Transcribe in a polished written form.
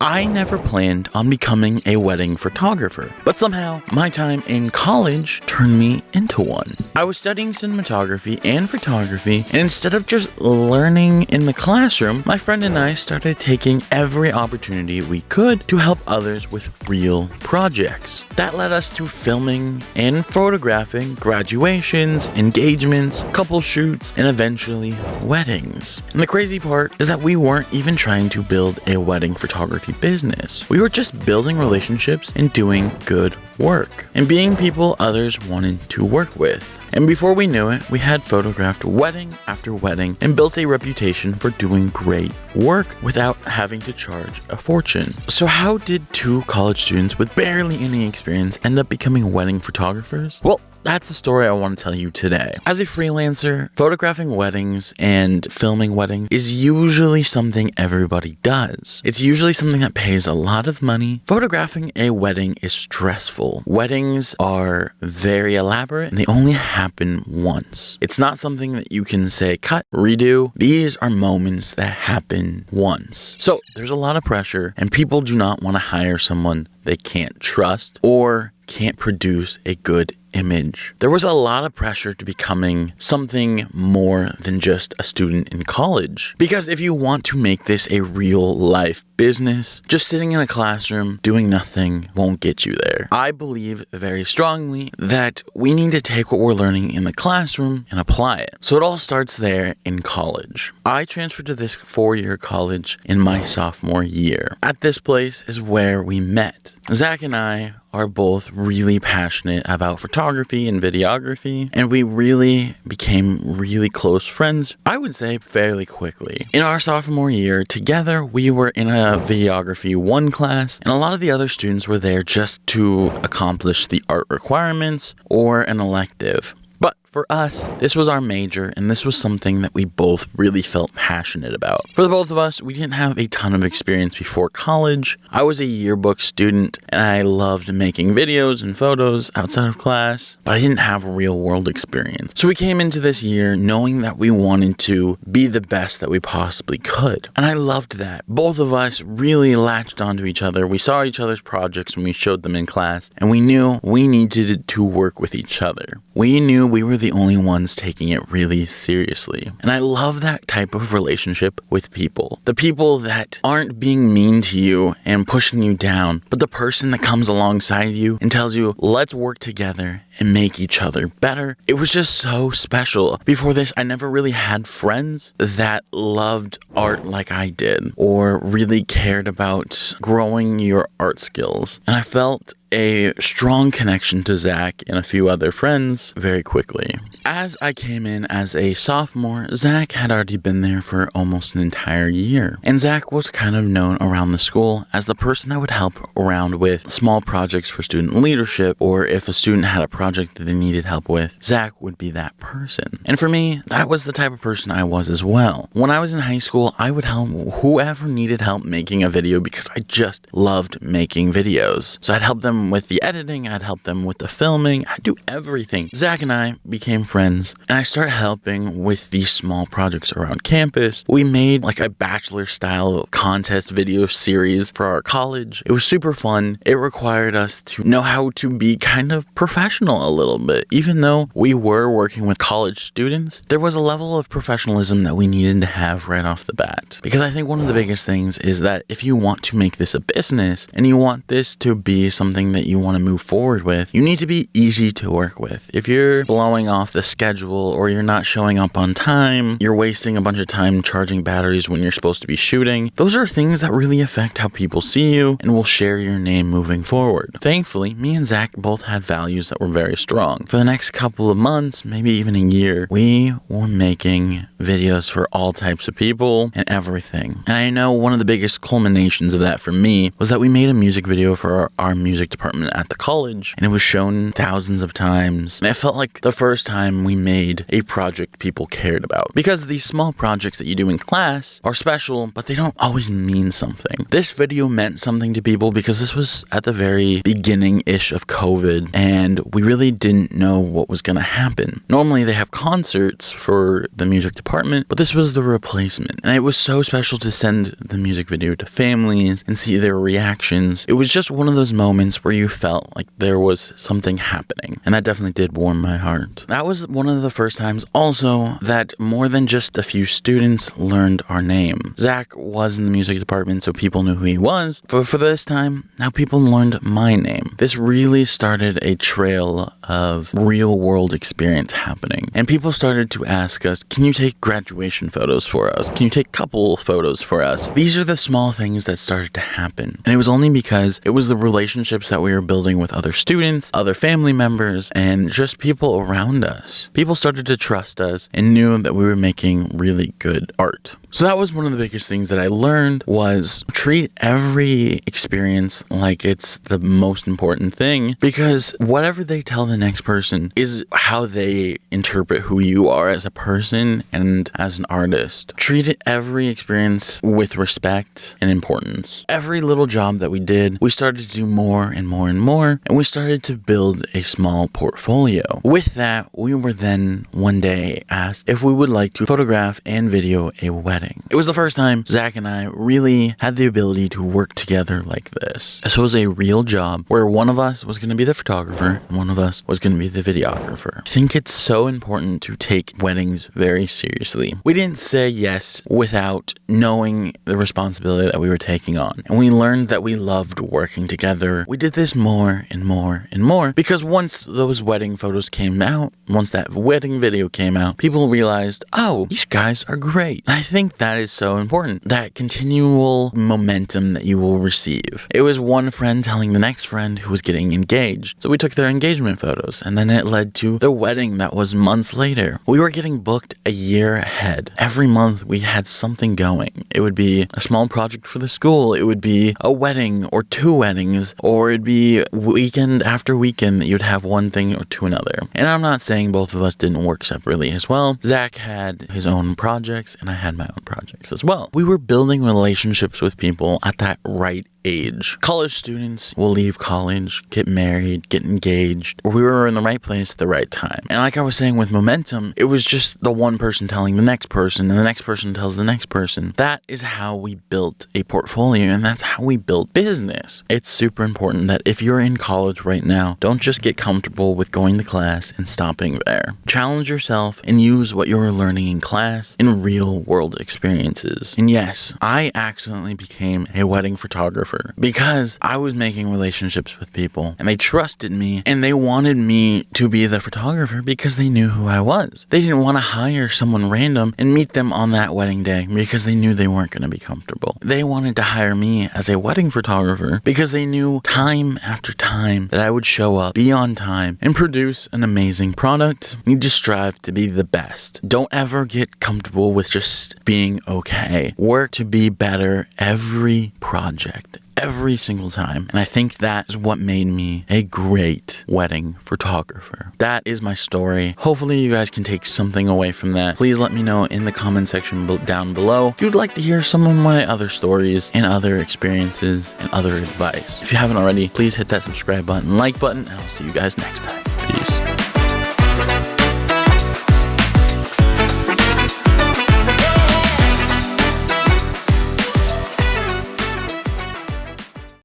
I never planned on becoming a wedding photographer, but somehow my time in college turned me into one. I was studying cinematography and photography, and instead of just learning in the classroom, my friend and I started taking every opportunity we could to help others with real projects. That led us to filming and photographing graduations, engagements, couple shoots, and eventually weddings. And the crazy part is that we weren't even trying to build a wedding photography business. We were just building relationships and doing good work and being people others wanted to work with. And before we knew it, we had photographed wedding after wedding and built a reputation for doing great work without having to charge a fortune. So how did two college students with barely any experience end up becoming wedding photographers? Well, that's the story I want to tell you today. As a freelancer, photographing weddings and filming weddings is usually something everybody does. It's usually something that pays a lot of money. Photographing a wedding is stressful. Weddings are very elaborate and they only happen once. It's not something that you can say, cut, redo. These are moments that happen once. So there's a lot of pressure and people do not want to hire someone they can't trust or can't produce a good image. There was a lot of pressure to becoming something more than just a student in college. Because if you want to make this a real life business, just sitting in a classroom doing nothing won't get you there. I believe very strongly that we need to take what we're learning in the classroom and apply it. So it all starts there in college. I transferred to this 4-year college in my sophomore year. At this place is where we met. Zach and I are both really passionate about photography and videography, and we really became really close friends, I would say fairly quickly. In our sophomore year, together we were in a videography 1 class, and a lot of the other students were there just to accomplish the art requirements or an elective. But for us, this was our major, and this was something that we both really felt passionate about. For the both of us, we didn't have a ton of experience before college. I was a yearbook student, and I loved making videos and photos outside of class, but I didn't have real-world experience. So we came into this year knowing that we wanted to be the best that we possibly could, and I loved that. Both of us really latched onto each other. We saw each other's projects when we showed them in class, and we knew we needed to work with each other. We knew we were the only ones taking it really seriously. And I love that type of relationship with people. The people that aren't being mean to you and pushing you down, but the person that comes alongside you and tells you, let's work together and make each other better. It was just so special. Before this, I never really had friends that loved art like I did or really cared about growing your art skills. And I felt a strong connection to Zach and a few other friends very quickly. As I came in as a sophomore, Zach had already been there for almost an entire year. And Zach was kind of known around the school as the person that would help around with small projects for student leadership, or if a student had a project that they needed help with, Zach would be that person. And for me, that was the type of person I was as well. When I was in high school, I would help whoever needed help making a video because I just loved making videos. So I'd help them with the editing, I'd help them with the filming, I'd do everything. Zach and I became friends, and I started helping with these small projects around campus. We made like a bachelor style contest video series for our college. It was super fun. It required us to know how to be kind of professional a little bit. Even though we were working with college students, there was a level of professionalism that we needed to have right off the bat. Because I think one of the biggest things is that if you want to make this a business and you want this to be something that you want to move forward with, you need to be easy to work with. If you're blowing off the schedule or you're not showing up on time, you're wasting a bunch of time charging batteries when you're supposed to be shooting, those are things that really affect how people see you and will share your name moving forward. Thankfully, me and Zach both had values that were very strong. For the next couple of months, maybe even a year, we were making videos for all types of people and everything. And I know one of the biggest culminations of that for me was that we made a music video for our music department department at the college, and it was shown thousands of times. And it felt like the first time we made a project people cared about. Because these small projects that you do in class are special, but they don't always mean something. This video meant something to people because this was at the very beginning-ish of COVID, and we really didn't know what was going to happen. Normally they have concerts for the music department, but this was the replacement. And it was so special to send the music video to families and see their reactions. It was just one of those moments where you felt like there was something happening, and that definitely did warm my heart. That was one of the first times also that more than just a few students learned our name. Zach was in the music department, so people knew who he was, but for this time, now people learned my name. This really started a trail of real world experience happening, and people started to ask us, can you take graduation photos for us? Can you take couple photos for us? These are the small things that started to happen, and it was only because it was the relationships that we were building with other students, other family members, and just people around us. People started to trust us and knew that we were making really good art. So that was one of the biggest things that I learned, was treat every experience like it's the most important thing, because whatever they tell the next person is how they interpret who you are as a person and as an artist. Treat every experience with respect and importance. Every little job that we did, we started to do more and more and more, and we started to build a small portfolio. With that, we were then one day asked if we would like to photograph and video a wedding. It was the first time Zach and I really had the ability to work together like this. So it was a real job where one of us was going to be the photographer and one of us was going to be the videographer. I think it's so important to take weddings very seriously. We didn't say yes without knowing the responsibility that we were taking on. And we learned that we loved working together. We did this more and more and more because once those wedding photos came out, once that wedding video came out, people realized, oh, these guys are great. And I think that is so important. That continual momentum that you will receive. It was one friend telling the next friend who was getting engaged. So we took their engagement photos, and then it led to the wedding that was months later. We were getting booked a year ahead. Every month we had something going. It would be a small project for the school. It would be a wedding or two weddings, or it'd be weekend after weekend that you'd have one thing or to another. And I'm not saying both of us didn't work separately as well. Zach had his own projects and I had my own projects as well. We were building relationships with people at that right age. College students will leave college, get married, get engaged, or we were in the right place at the right time. And like I was saying with momentum, it was just the one person telling the next person, and the next person tells the next person. That is how we built a portfolio, and that's how we built business. It's super important that if you're in college right now, don't just get comfortable with going to class and stopping there. Challenge yourself and use what you're learning in class in real world experiences. And yes, I accidentally became a wedding photographer because I was making relationships with people and they trusted me and they wanted me to be the photographer because they knew who I was. They didn't want to hire someone random and meet them on that wedding day because they knew they weren't going to be comfortable. They wanted to hire me as a wedding photographer because they knew time after time that I would show up, be on time, and produce an amazing product. You need to strive to be the best. Don't ever get comfortable with just being okay. Work to be better every project. Every single time. And I think that is what made me a great wedding photographer. That is my story. Hopefully you guys can take something away from that. Please let me know in the comment section down below if you'd like to hear some of my other stories and other experiences and other advice. If you haven't already, please hit that subscribe button, like button, and I'll see you guys next time. Peace.